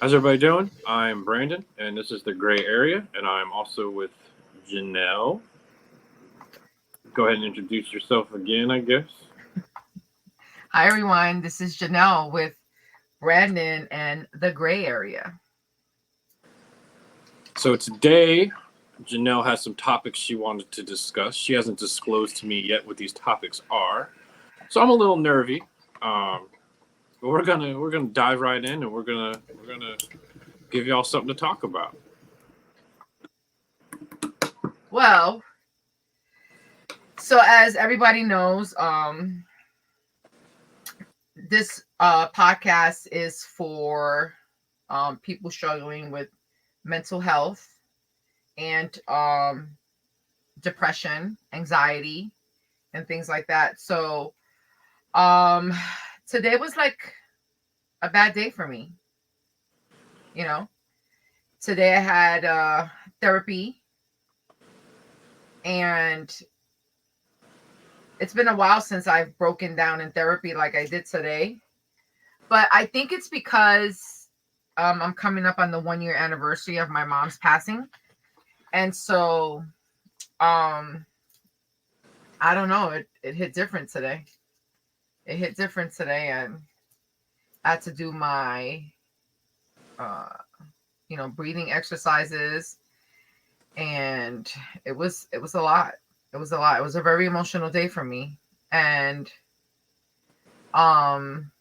How's everybody doing? I'm Brandon, and this is the Gray Area, and I'm also with Janelle. Go ahead and introduce yourself again, I guess. Hi, everyone. This is Janelle with Brandon and the Gray Area. So today, Janelle has some topics she wanted to discuss. She hasn't disclosed to me yet what these topics are, so I'm a little nervy. Um, but we're gonna dive right in, and we're gonna give y'all something to talk about. Well, so as everybody knows, this podcast is for people struggling with mental health and depression, anxiety, and things like that. So um, today was like a bad day for me. You know, today I had therapy, and it's been a while since I've broken down in therapy like I did today. But I think it's because I'm coming up on the 1 year anniversary of my mom's passing. And so um, I don't know, it hit different today. It hit different today, and I had to do my uh, breathing exercises, and it was a lot. It was a lot. It was a very emotional day for me. And um,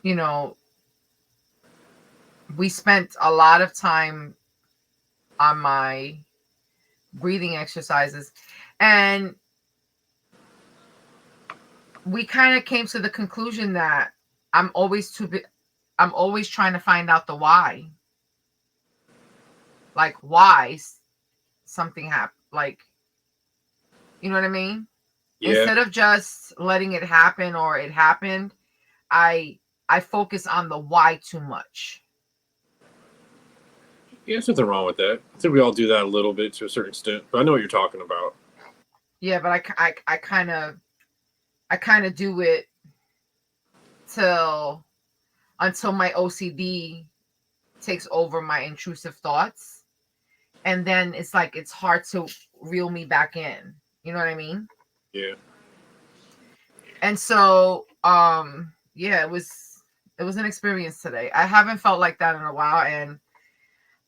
you know, we spent a lot of time on my breathing exercises, and we kind of came to the conclusion that I'm always too big. I'm always trying to find out the why, like why something happened, like, you know what I mean? Yeah, Instead of just letting it happen or it happened, I I focus on the why too much. yeah, there's nothing wrong with that. I think we all do that a little bit to a certain extent, but I know what you're talking about. Yeah, but I kind of do it till until my OCD takes over my intrusive thoughts, and then it's like it's hard to reel me back in. You know what I mean? Yeah. And so yeah, it was an experience today. I haven't felt like that in a while. And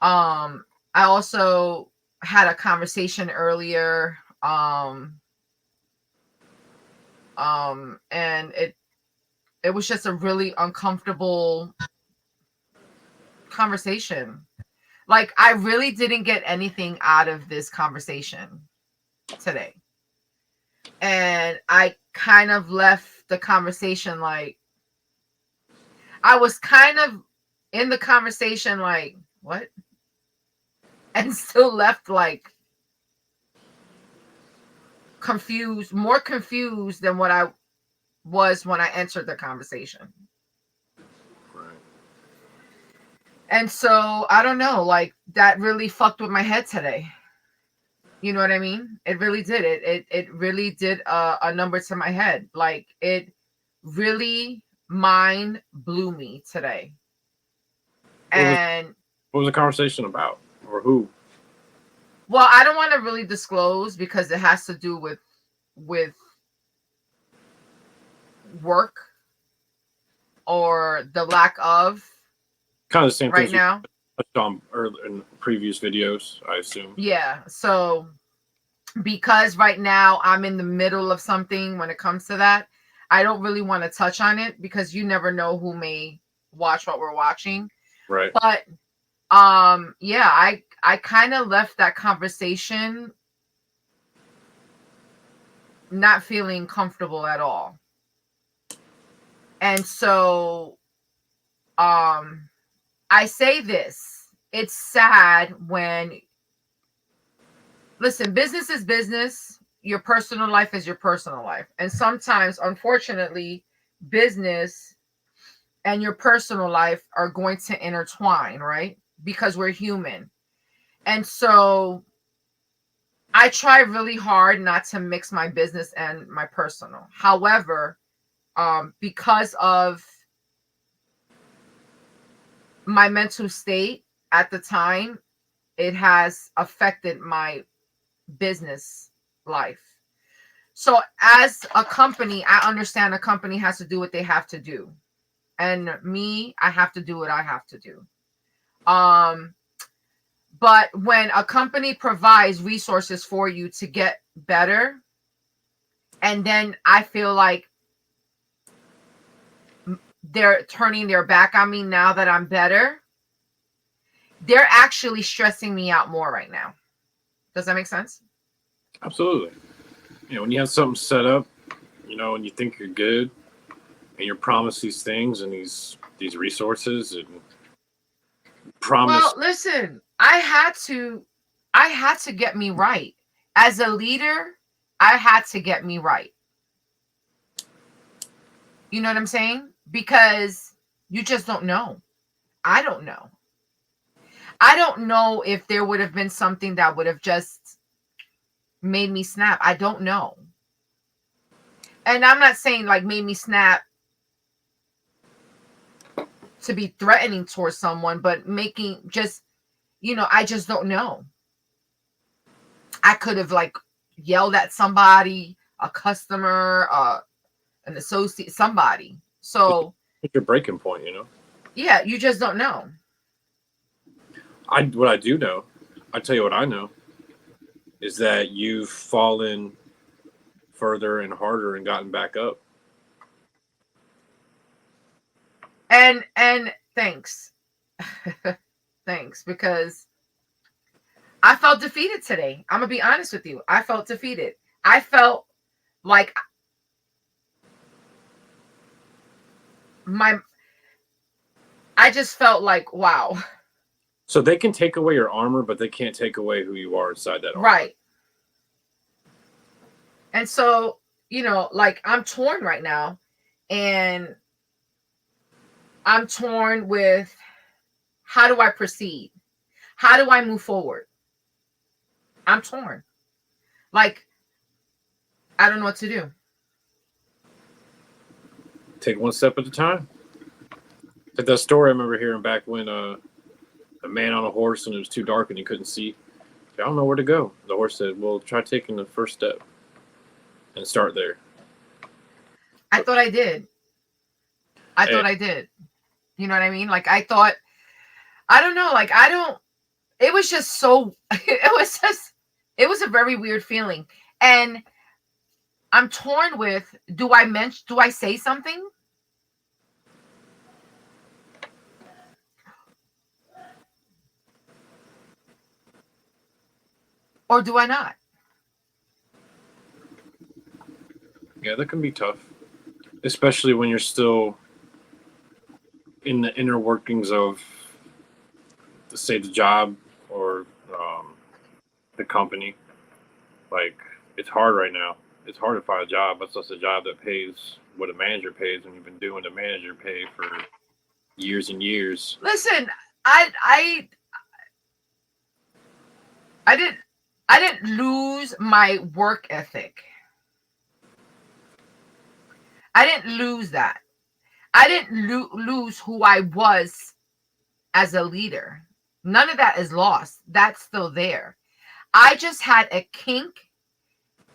I also had a conversation earlier, and it was just a really uncomfortable conversation. Like, I really didn't get anything out of this conversation today. And I kind of left the conversation like, I was kind of in the conversation like, what? And still left like confused, more confused than what I was when I entered the conversation. Right. And so I don't know, like that really fucked with my head today. You know what I mean? It really did. It really did a number to my head. Like, it really mind blew me today. What was And what was the conversation about, or who? well, I don't want to really disclose because it has to do with work, or the lack of Kind of the same right things we now. touched on earlier in previous videos, I assume. Yeah. So because right now I'm in the middle of something when it comes to that, I don't really want to touch on it because you never know who may watch what we're watching. Right. But yeah, I kind of left that conversation not feeling comfortable at all. And so um I say this. It's sad when, listen, business is business. Your personal life is your personal life. And sometimes, unfortunately, business and your personal life are going to intertwine, right? Because we're human. And so I try really hard not to mix my business and my personal. However, because of my mental state at the time, it has affected my business life. So as a company, I understand a company has to do what they have to do. And me, I have to do what I have to do. But when a company provides resources for you to get better, and then I feel like they're turning their back on me now that I'm better, they're actually stressing me out more right now. Does that make sense? Absolutely. When you have something set up, and you think you're good, and you're promised these things and these resources and promise. Well, listen, I had to get me right. As a leader, I had to get me right. You know what I'm saying? Because you just don't know. I don't know. I don't know if there would have been something that would have just made me snap. I don't know. And I'm not saying like made me snap to be threatening towards someone, but making just, I just don't know. I could have like yelled at somebody, a customer, an associate, somebody. So It's your breaking point, yeah, you just don't know. What I do know, I tell you what I know, is that you've fallen further and harder and gotten back up. And thanks. Thanks, because I felt defeated today. I'm gonna be honest with you. I felt defeated. I felt like I just felt like, wow. So they can take away your armor, but they can't take away who you are inside that armor. Right. And so, like I'm torn right now, and I'm torn with how do I proceed? How do I move forward? I'm torn. Like, I don't know what to do. Take one step at a time. Like that story I remember hearing back when a man on a horse and it was too dark and he couldn't see. I don't know where to go. The horse said, well, try taking the first step and start there. I thought I did. I thought I did. You know what I mean? Like I thought, I don't know, like it was just so, it was a very weird feeling. And I'm torn with, do I say something? Or do I not? Yeah, that can be tough, especially when you're still in the inner workings of, say, the job or the company. Like, it's hard right now. It's hard to find a job. That's just a job that pays what a manager pays, and you've been doing the manager pay for years and years. Listen, I didn't lose my work ethic. I didn't lose that. I didn't lose who I was as a leader. None of that is lost. That's still there. I just had a kink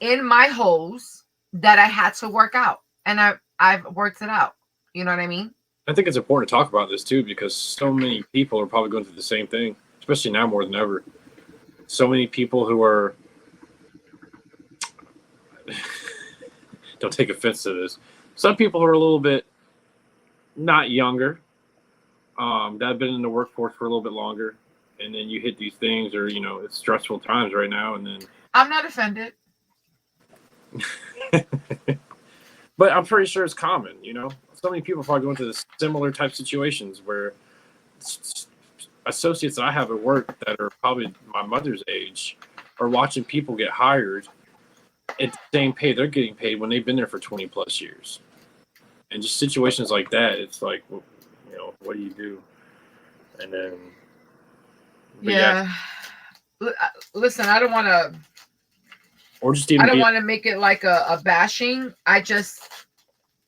in my hose that I had to work out, and I've worked it out. You know what I mean? I think it's important to talk about this too, because so many people are probably going through the same thing, especially now more than ever. So many people who are don't take offense to this. Some people who are a little bit not younger, that have been in the workforce for a little bit longer, and then you hit these things, or it's stressful times right now, and then I'm not offended. But I'm pretty sure it's common, So many people probably go into this similar type situations where associates that I have at work that are probably my mother's age are watching people get hired at the same pay they're getting paid when they've been there for 20 plus years. And just situations like that, it's like, what do you do? And then, yeah. Listen, I don't want to. Or just even. I don't want to make it like a bashing. I just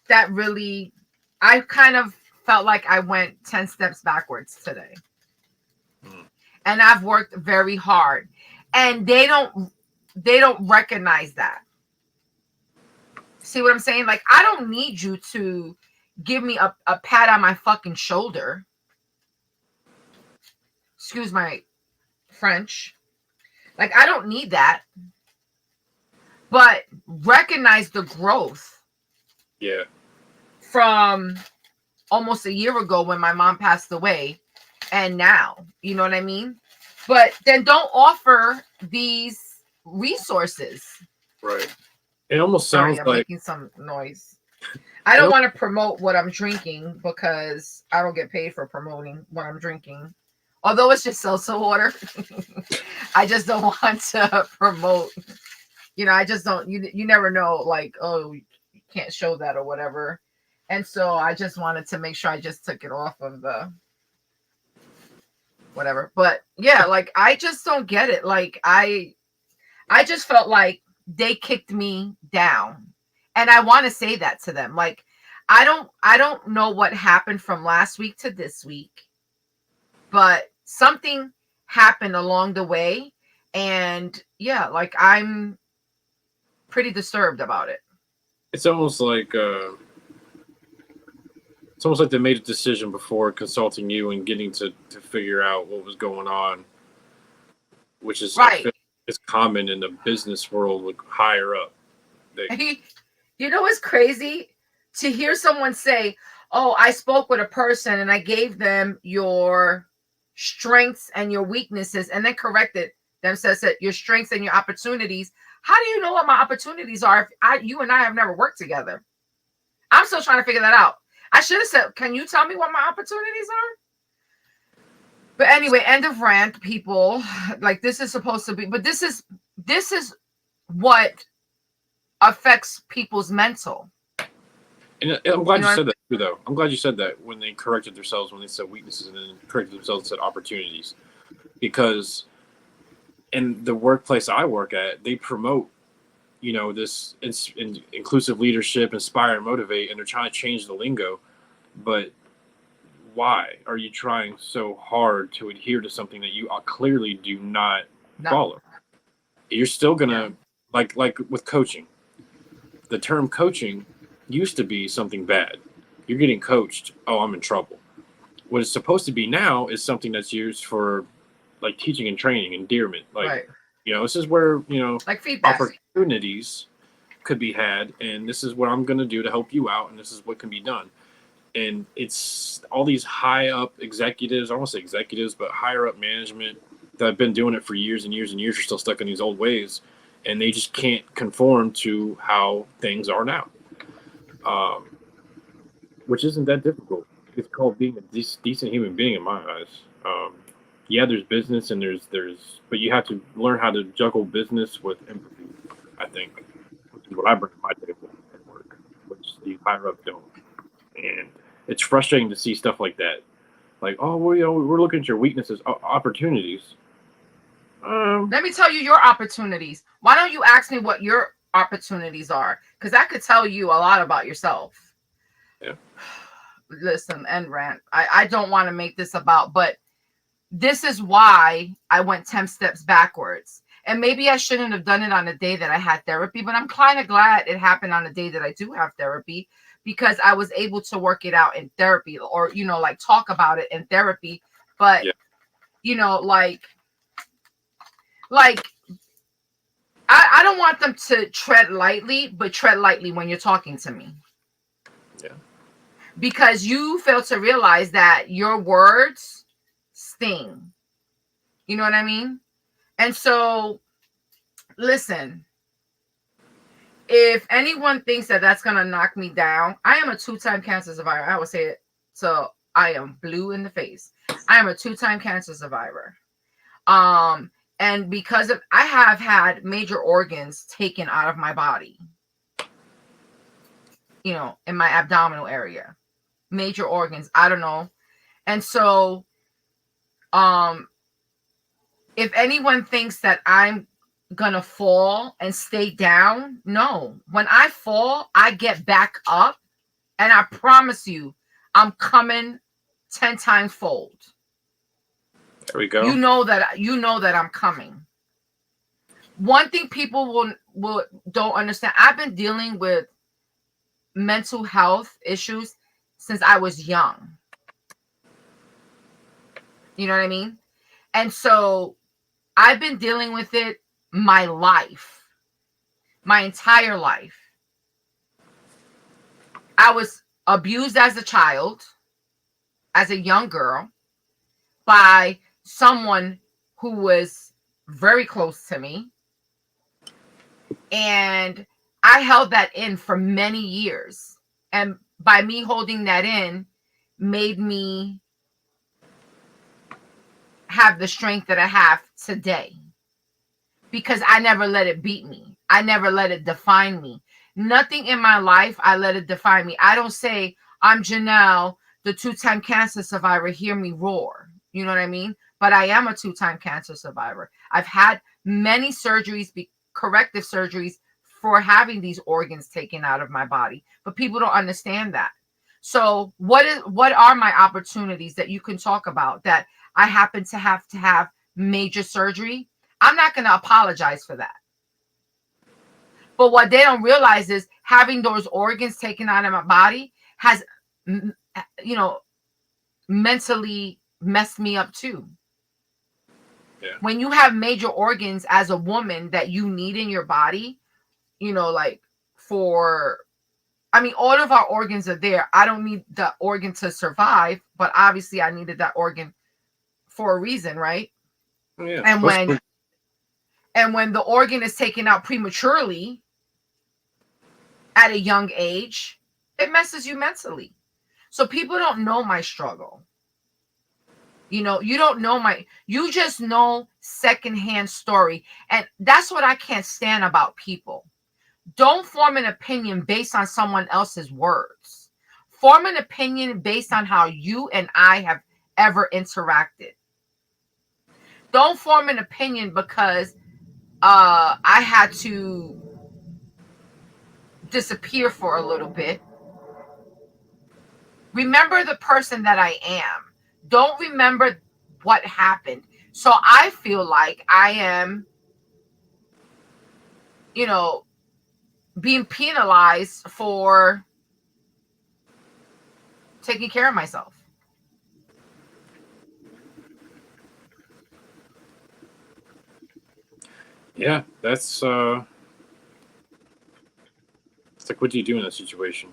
that really, I kind of felt like I went 10 steps backwards today. And I've worked very hard. And they don't recognize that. See what I'm saying? Like, I don't need you to give me a pat on my fucking shoulder. Excuse my French. Like, I don't need that. But recognize the growth. Yeah. From almost a year ago when my mom passed away and now, you know what I mean? But then don't offer these resources. Right. It almost sounds Sorry, I'm like making some noise. I don't want to promote what I'm drinking because I don't get paid for promoting what I'm drinking. Although it's just seltzer water. I just don't want to promote. You know, I just don't, you never know, like, oh, you can't show that or whatever. And so I just wanted to make sure I just took it off of the whatever. But yeah, like, I just don't get it. Like, I just felt like they kicked me down. And I want to say that to them. Like, I don't know what happened from last week to this week, but something happened along the way. And yeah, like, I'm pretty disturbed about it. It's almost like they made a decision before consulting you and getting to figure out what was going on, which is right. It's common in the business world with higher up. You know what's crazy? To hear someone say, oh, I spoke with a person and I gave them your strengths and your weaknesses and then corrected them, says that your strengths and your opportunities. How do you know what my opportunities are if you and I have never worked together? I'm still trying to figure that out. I should have said, can you tell me what my opportunities are? But anyway, end of rant, people. Like, this is supposed to be, but this is what affects people's mental. And I'm glad you said that too, though. I'm glad you said that when they corrected themselves, when they said weaknesses and then corrected themselves and said opportunities. Because in the workplace I work at, they promote, you know, this inclusive leadership, inspire and motivate, and they're trying to change the lingo. But why are you trying so hard to adhere to something that you clearly do not follow? You're still gonna like with coaching. The term coaching used to be something bad. You're getting coached. Oh, I'm in trouble. What it's supposed to be now is something that's used for like teaching and training, endearment. Like, you know, this is where, you know, like feedback opportunities could be had, and this is what I'm going to do to help you out, and this is what can be done. And it's all these high up executives, I won't say executives, but higher up management that have been doing it for years and years and years are still stuck in these old ways, and they just can't conform to how things are now. Which isn't that difficult. It's called being a decent human being in my eyes. Yeah, there's business and there's, but you have to learn how to juggle business with empathy, I think, which is what I bring to my table at work, which the higher up don't. And it's frustrating to see stuff like that. Like, oh, well, you know, we're looking at your weaknesses, opportunities. Let me tell you your opportunities. Why don't you ask me what your opportunities are? Because I could tell you a lot about yourself. Yeah. Listen, and rant. I don't want to make this about, but this is why I went 10 steps backwards. And maybe I shouldn't have done it on the day that I had therapy, but I'm kind of glad it happened on the day that I do have therapy, because I was able to work it out in therapy, or, you know, like talk about it in therapy. But, you know, like I don't want them to tread lightly, but tread lightly when you're talking to me. Yeah. Because you fail to realize that your words sting. You know what I mean? And so, listen, if anyone thinks that that's going to knock me down, I am a 2-time cancer survivor. I would say it. So I am blue in the face. I am a 2-time cancer survivor. And because of, I have had major organs taken out of my body, you know, in my abdominal area, major organs. I don't know. And so, if anyone thinks that I'm gonna fall and stay down, no. When I fall, I get back up And I promise you, I'm coming 10 times fold. There we go. You know that I'm coming. One thing people will don't understand. I've been dealing with mental health issues since I was young. You know what I mean? And so I've been dealing with it my life, my entire life. I was abused as a child, as a young girl, by someone who was very close to me. And I held that in for many years. And by me holding that in, made me have the strength that I have today. Because I never let it beat me. I never let it define me. Nothing in my life, I let it define me. I don't say, I'm Janelle, the 2-time cancer survivor, hear me roar. You know what I mean? But I am a 2-time cancer survivor. I've had many surgeries, corrective surgeries, for having these organs taken out of my body. But people don't understand that. So what are my opportunities that you can talk about that I happen to have major surgery? I'm not going to apologize for that. But what they don't realize is having those organs taken out of my body has, mentally messed me up too. Yeah. When you have major organs as a woman that you need in your body, all of our organs are there. I don't need the organ to survive, but obviously I needed that organ for a reason, right? Yeah. And when the organ is taken out prematurely at a young age, it messes you mentally. So people don't know my struggle. You don't know you just know secondhand story. And that's what I can't stand about people. Don't form an opinion based on someone else's words. Form an opinion based on how you and I have ever interacted. Don't form an opinion because I had to disappear for a little bit. Remember the person that I am. Don't remember what happened. So I feel like I am, being penalized for taking care of myself. Yeah, that's it's like, what do you do in that situation?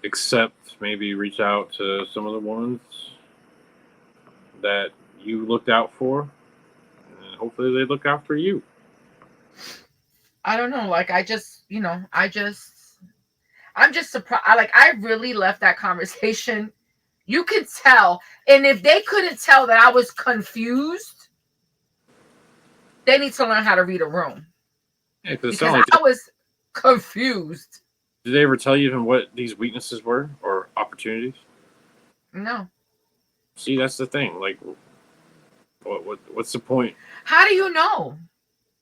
Except maybe reach out to some of the ones that you looked out for, and hopefully they look out for you. I don't know. Like, I'm just surprised. I really left that conversation. You could tell. And if they couldn't tell that I was confused, they need to learn how to read a room. Yeah, because I was confused. Did they ever tell you even what these weaknesses were or opportunities? No. See, that's the thing. Like, what's the point? How do you know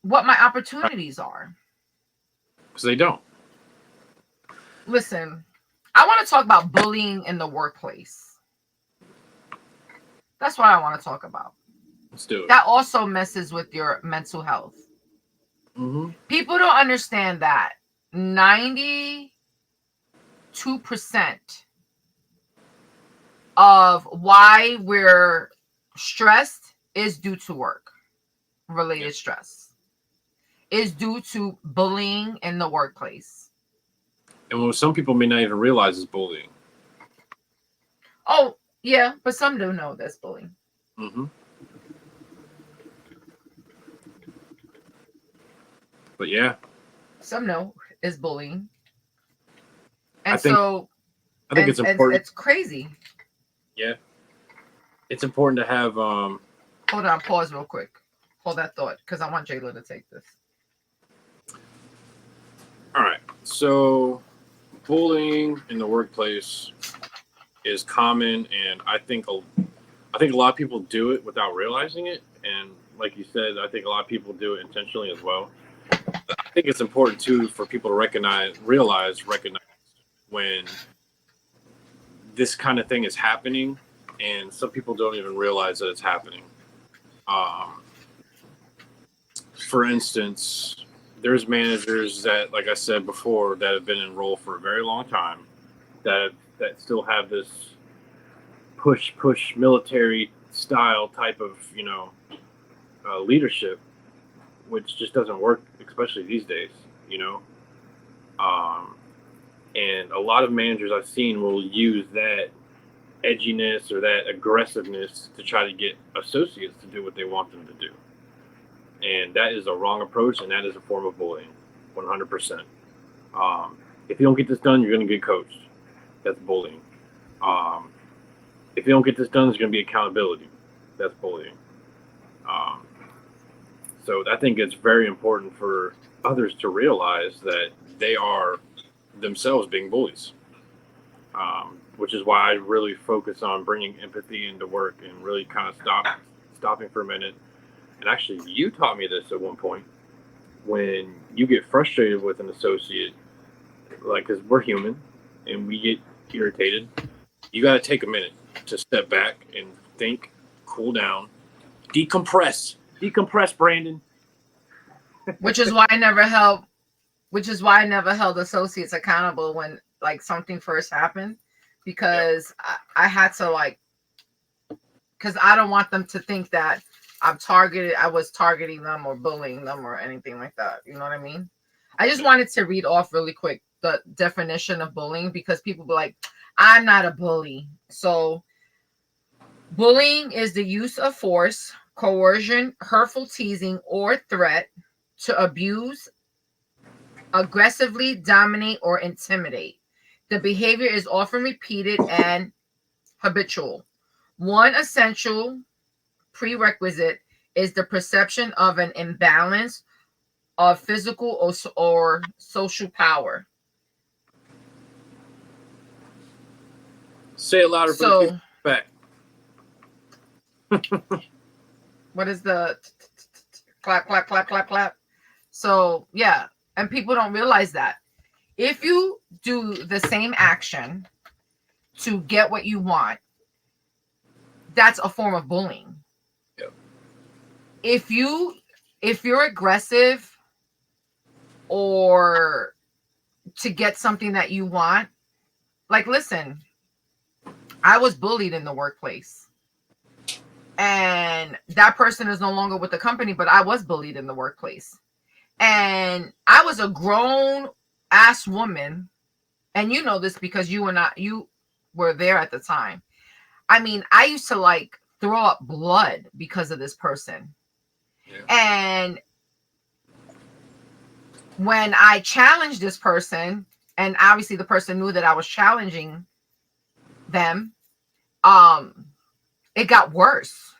what my opportunities are? Because they don't. Listen, I want to talk about bullying in the workplace. That's what I want to talk about. Let's do it. That also messes with your mental health. Mm-hmm. People don't understand that 92% of why we're stressed is due to work-related stress. Is due to bullying in the workplace. And what some people may not even realize is bullying. Oh, yeah, but some do know that's bullying. Mm-hmm. But yeah. Some know is bullying. And I think it's important. It's crazy. Yeah. It's important to have Hold on, pause real quick. Hold that thought, because I want Jayla to take this. All right. So bullying in the workplace is common, and I think a lot of people do it without realizing it. And like you said, I think a lot of people do it intentionally as well. I think it's important too for people to recognize when this kind of thing is happening, and some people don't even realize that it's happening. Um, for instance, there's managers that, like I said before, that have been in role for a very long time, that still have this push military style type of leadership, which just doesn't work, especially these days. You know, and a lot of managers I've seen will use that edginess or that aggressiveness to try to get associates to do what they want them to do. And that is a wrong approach, and that is a form of bullying, 100%. If you don't get this done, you're going to get coached. That's bullying. If you don't get this done, there's going to be accountability. That's bullying. So I think it's very important for others to realize that they are themselves being bullies, which is why I really focus on bringing empathy into work and really kind of stopping for a minute. And actually, you taught me this at one point. When you get frustrated with an associate, like, because we're human and we get irritated, you got to take a minute to step back and think, cool down, decompress, Brandon. Which is why I never held associates accountable when like something first happened, because I had to because I don't want them to think that I was targeting them or bullying them or anything like that. You know what I mean? I just wanted to read off really quick the definition of bullying, because people be like, I'm not a bully. So bullying is the use of force, coercion, hurtful teasing, or threat to abuse, aggressively dominate, or intimidate. The behavior is often repeated and habitual. One essential prerequisite is the perception of an imbalance of physical or social power. Say it louder, so back. What is the clap, clap, clap, clap, clap? So yeah, and people don't realize that if you do the same action to get what you want, that's a form of bullying. Yep. If you're aggressive or to get something that you want, like, listen, I was bullied in the workplace, and that person is no longer with the company, but I was bullied in the workplace, and I was a grown ass woman, and you know this because you were there at the time. I mean, I used to throw up blood because of this person. Yeah. And when I challenged this person, and obviously the person knew that I was challenging them, it got worse.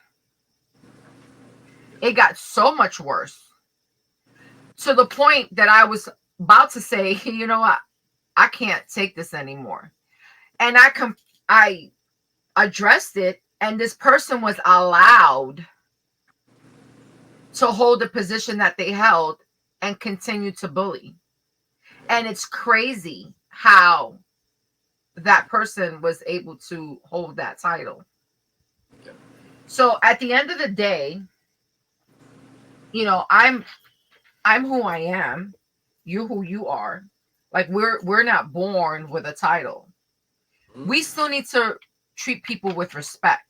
It got so much worse, to the point that I was about to say, you know what, I can't take this anymore. And I addressed it, and this person was allowed to hold the position that they held and continue to bully. And it's crazy how that person was able to hold that title. Yeah. So at the end of the day, I'm who I am, you who you are. Like, we're not born with a title. Mm-hmm. We still need to treat people with respect.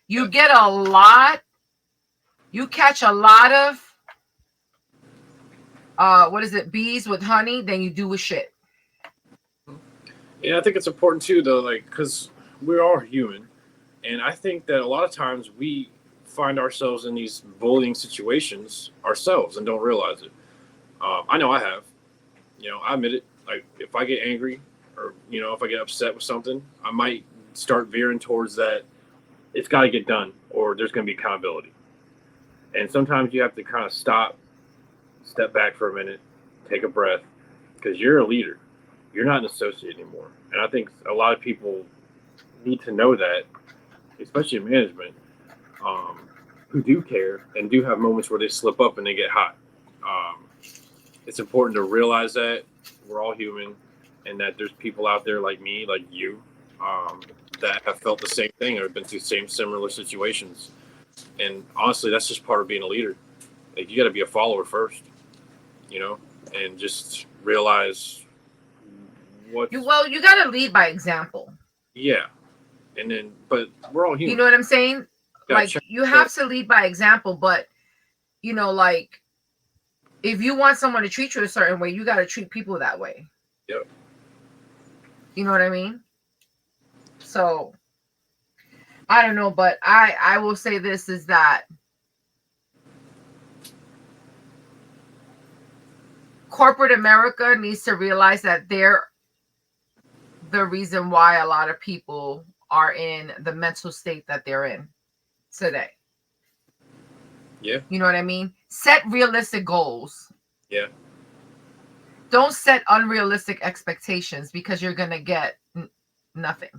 You catch a lot of bees with honey than you do with shit. Yeah, I think it's important too, though, because we're all human, and I think that a lot of times we find ourselves in these bullying situations ourselves and don't realize it. I know I have. I admit it. Like, if I get angry or if I get upset with something, I might start veering towards that. It's got to get done, or there's going to be accountability. And sometimes you have to kind of step back for a minute, take a breath, because you're a leader. You're not an associate anymore. And I think a lot of people need to know that, especially in management, who do care and do have moments where they slip up and they get hot. It's important to realize that we're all human. and that there's people out there like me, like you, that have felt the same thing or been through similar situations. And honestly, that's just part of being a leader. Like you got to be a follower first, you know, and just realize what. You got to lead by example. Yeah, and then but we're all human. You know what I'm saying? Like you have to lead by example, but you know, like if you want someone to treat you a certain way, you got to treat people that way. Yep. You know what I mean? So I don't know, but I will say this is that corporate America needs to realize that they're the reason why a lot of people are in the mental state that they're in today. Yeah. You know what I mean? Set realistic goals. Yeah. Don't set unrealistic expectations because you're going to get nothing.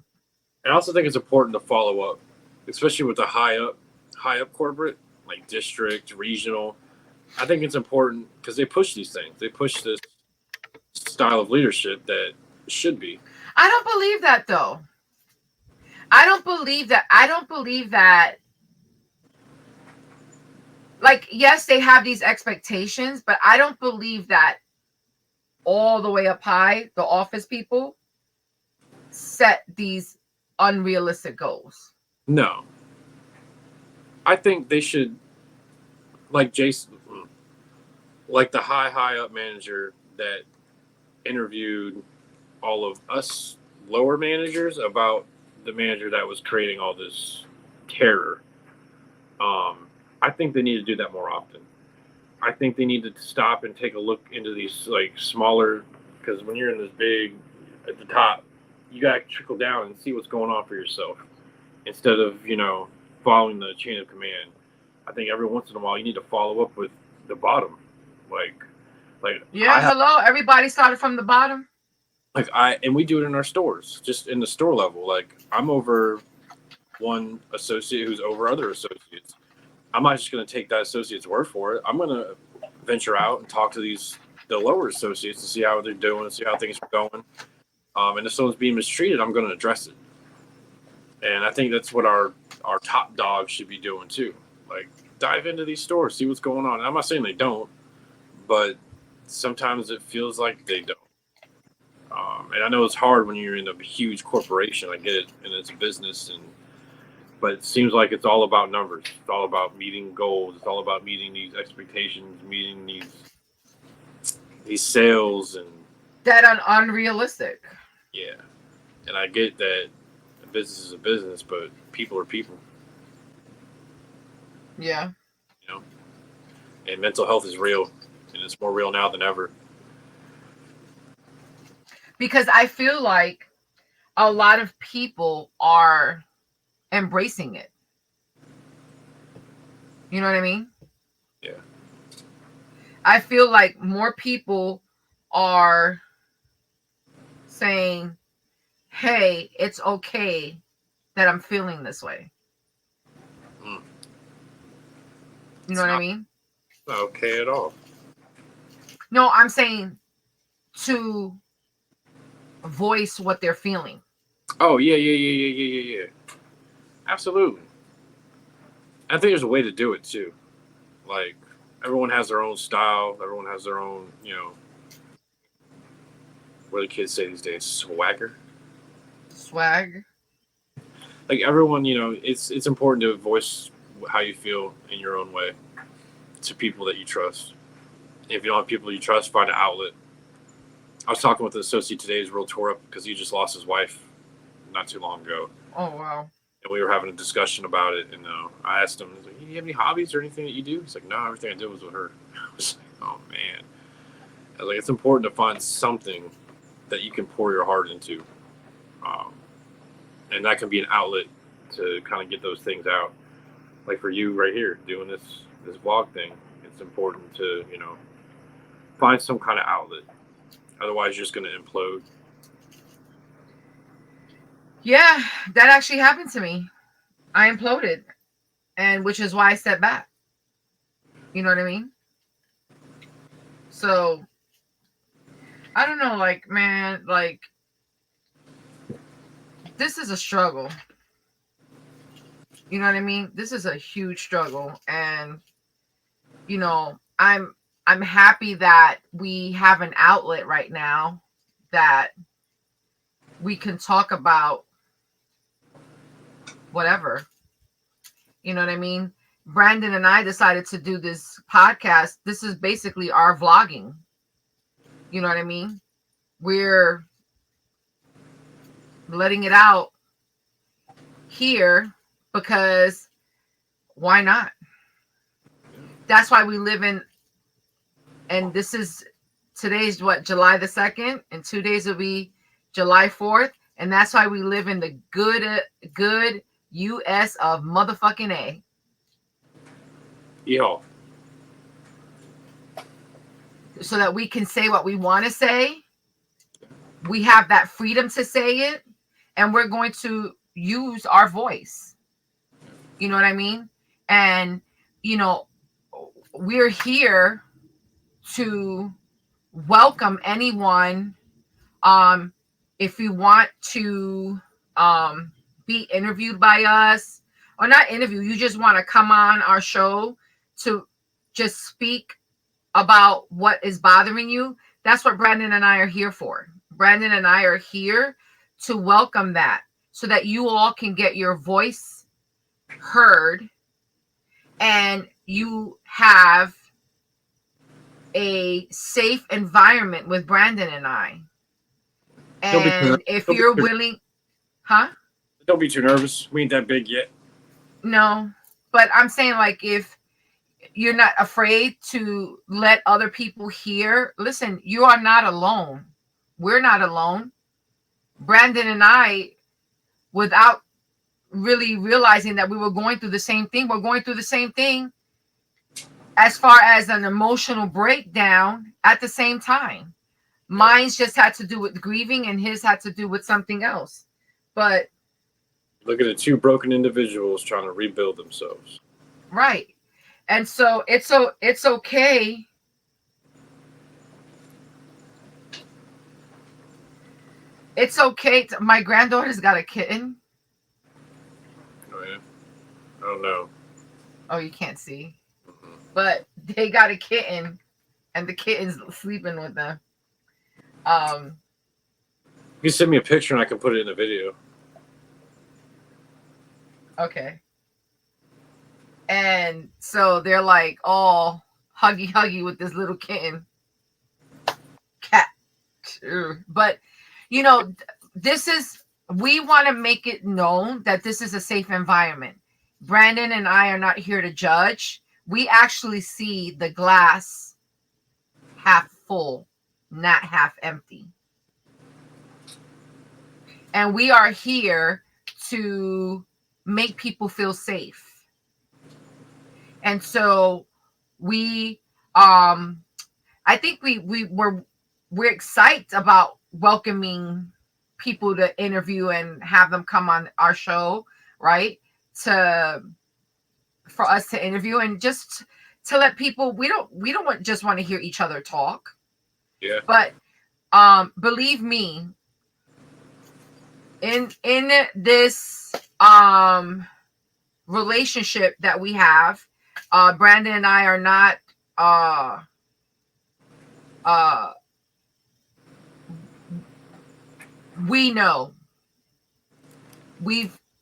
I also think it's important to follow up, especially with the high up corporate, like district, regional. I think it's important because they push these things. They push this style of leadership that should be. I don't believe that though. I don't believe that. Like, yes, they have these expectations, but I don't believe that all the way up high, the office people set these unrealistic goals. No. I think they should, like Jason, like the high up manager that interviewed all of us lower managers about the manager that was creating all this terror. I think they need to do that more often. I think they need to stop and take a look into these like smaller, because when you're in this big at the top, you got to trickle down and see what's going on for yourself instead of, following the chain of command. I think every once in a while you need to follow up with the bottom. Like hello, everybody started from the bottom. And we do it in our stores, just in the store level. Like I'm over one associate who's over other associates. I'm not just going to take that associate's word for it. I'm going to venture out and talk to the lower associates to see how they're doing, see how things are going. And if someone's being mistreated, I'm going to address it. And I think that's what our top dogs should be doing too. Like dive into these stores, see what's going on. And I'm not saying they don't, but sometimes it feels like they don't. And I know it's hard when you're in a huge corporation. I get it, and it's a business, but it seems like it's all about numbers. It's all about meeting goals. It's all about meeting these expectations, meeting these sales, and that unrealistic. Yeah, and I get that a business is a business, but people are people. Yeah. And mental health is real, and it's more real now than ever. Because I feel like a lot of people are embracing it. You know what I mean? Yeah. I feel like more people are saying, hey, it's okay that I'm feeling this way. You know what I mean? Not okay at all. No, I'm saying to voice what they're feeling. Oh, yeah. Absolutely. I think there's a way to do it too. Like everyone has their own style. Everyone has their own, what do kids say these days? Swagger. Swag. Like everyone, it's important to voice how you feel in your own way to people that you trust. If you don't have people you trust, find an outlet. I was talking with an associate today who's real tore up because he just lost his wife not too long ago. Oh, wow. And we were having a discussion about it. And I asked him, do you have any hobbies or anything that you do? He's like, no, everything I did was with her. I was like, oh, man. I was like, it's important to find something that you can pour your heart into. And that can be an outlet to kind of get those things out. Like for you right here, doing this vlog thing, it's important to, find some kind of outlet. Otherwise, you're just going to implode. Yeah, that actually happened to me. I imploded, and which is why I stepped back. You know what I mean? So, I don't know, like, man, like, this is a struggle. You know what I mean? This is a huge struggle. And, you know, I'm happy that we have an outlet right now that we can talk about whatever. You know what I mean? Brandon and I decided to do this podcast. This is basically our vlogging. You know what I mean? We're letting it out here because why not? That's why we live in, and this is today's what, July the 2nd, and 2 days will be July 4th, and that's why we live in the good US of motherfucking A. Yeehaw. So that we can say what we want to say. We have that freedom to say it, and we're going to use our voice. You know what I mean? And, you know, we're here to welcome anyone. If you want to be interviewed by us, or not interview, you just want to come on our show to just speak about what is bothering you. That's what Brandon and I are here for. Brandon and I are here to welcome that so that you all can get your voice heard and you have a safe environment with Brandon and I. And if you're willing, huh? Don't be too nervous. We ain't that big yet. No, but I'm saying, like, if you're not afraid to let other people hear, listen, you are not alone. We're not alone. Brandon and I, without really realizing that we were going through the same thing, we're going through the same thing as far as an emotional breakdown at the same time. Mine's just had to do with grieving and his had to do with something else. But look at the two broken individuals trying to rebuild themselves. Right. And so it's okay. It's okay. My granddaughter's got a kitten. Oh, yeah. I don't know. Oh, you can't see. Mm-hmm. But they got a kitten, and the kitten's sleeping with them. You send me a picture and I can put it in a video. Okay. And so they're like all huggy with this little kitten. Cat. But, you know, we want to make it known that this is a safe environment. Brandon and I are not here to judge. We actually see the glass half full, not half empty. And we are here to make people feel safe. And so we I think we're excited about welcoming people to interview and have them come on our show, right? For us to interview and just to let people, we don't just want to hear each other talk. Yeah. But believe me, in this relationship that we have, Brandon and I are not we know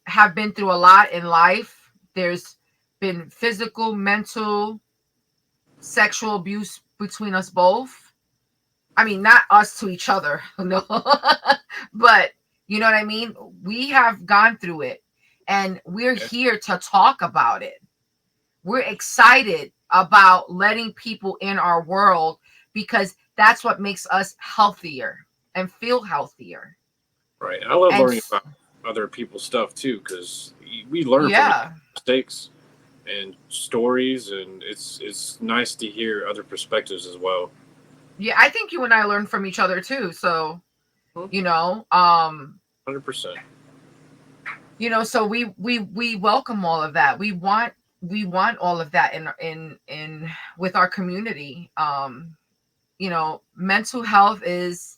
have been through a lot in life. There's been physical, mental, sexual abuse between us both. I mean, not us to each other, no, but you know what I mean? We have gone through it, and we're here to talk about it. We're excited about letting people in our world because that's what makes us healthier and feel healthier. Right. I love learning about other people's stuff too, because we learn from mistakes and stories, and it's nice to hear other perspectives as well. Yeah, I think you and I learn from each other too. So, you know, 100%. You know, so we welcome all of that. We want all of that in with our community. mental health is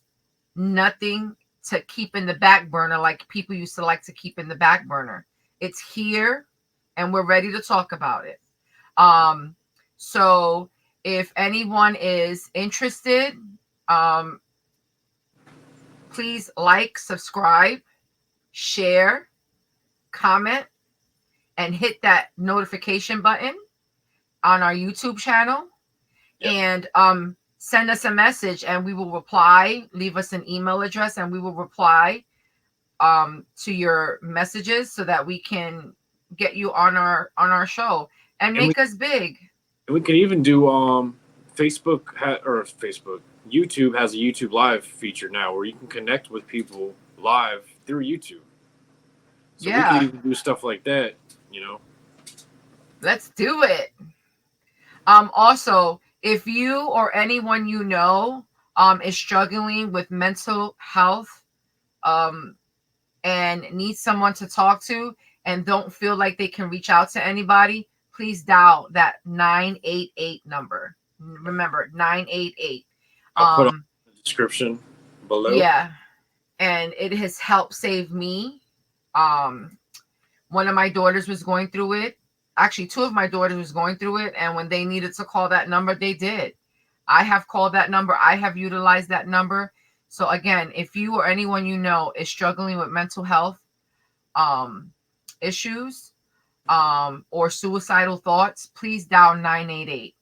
nothing to keep in the back burner like people used to like to keep in the back burner. It's here and we're ready to talk about it. So if anyone is interested, please like, subscribe, share, comment, and hit that notification button on our YouTube channel. Yep. And send us a message and we will reply. Leave us an email address and we will reply to your messages so that we can get you on our show and make us big. And we can even do Facebook. YouTube has a YouTube Live feature now where you can connect with people live through YouTube. So we can even do stuff like that, Let's do it. Also, if you or anyone you know is struggling with mental health and needs someone to talk to and don't feel like they can reach out to anybody, please dial that 988 number. Remember, 988. I'll put on the description below. Yeah. And it has helped save me. One of my daughters was going through it. Actually, two of my daughters was going through it. And when they needed to call that number, they did. I have called that number. I have utilized that number. So again, if you or anyone you know is struggling with mental health issues or suicidal thoughts, please dial 988.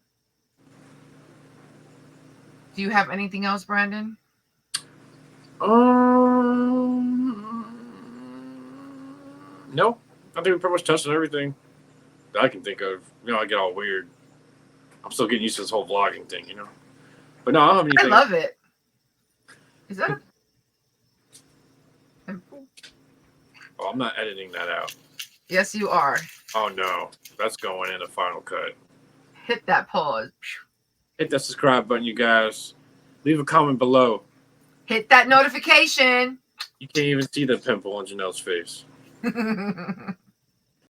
Do you have anything else, Brandon? No. I think we pretty much touched on everything that I can think of. I get all weird. I'm still getting used to this whole vlogging thing, But no, I don't have anything. I love it. Is that Oh, I'm not editing that out. Yes, you are. Oh, no. That's going in the final cut. Hit that pause. Hit that subscribe button, you guys. Leave a comment below. Hit that notification. You can't even see the pimple on Janelle's face.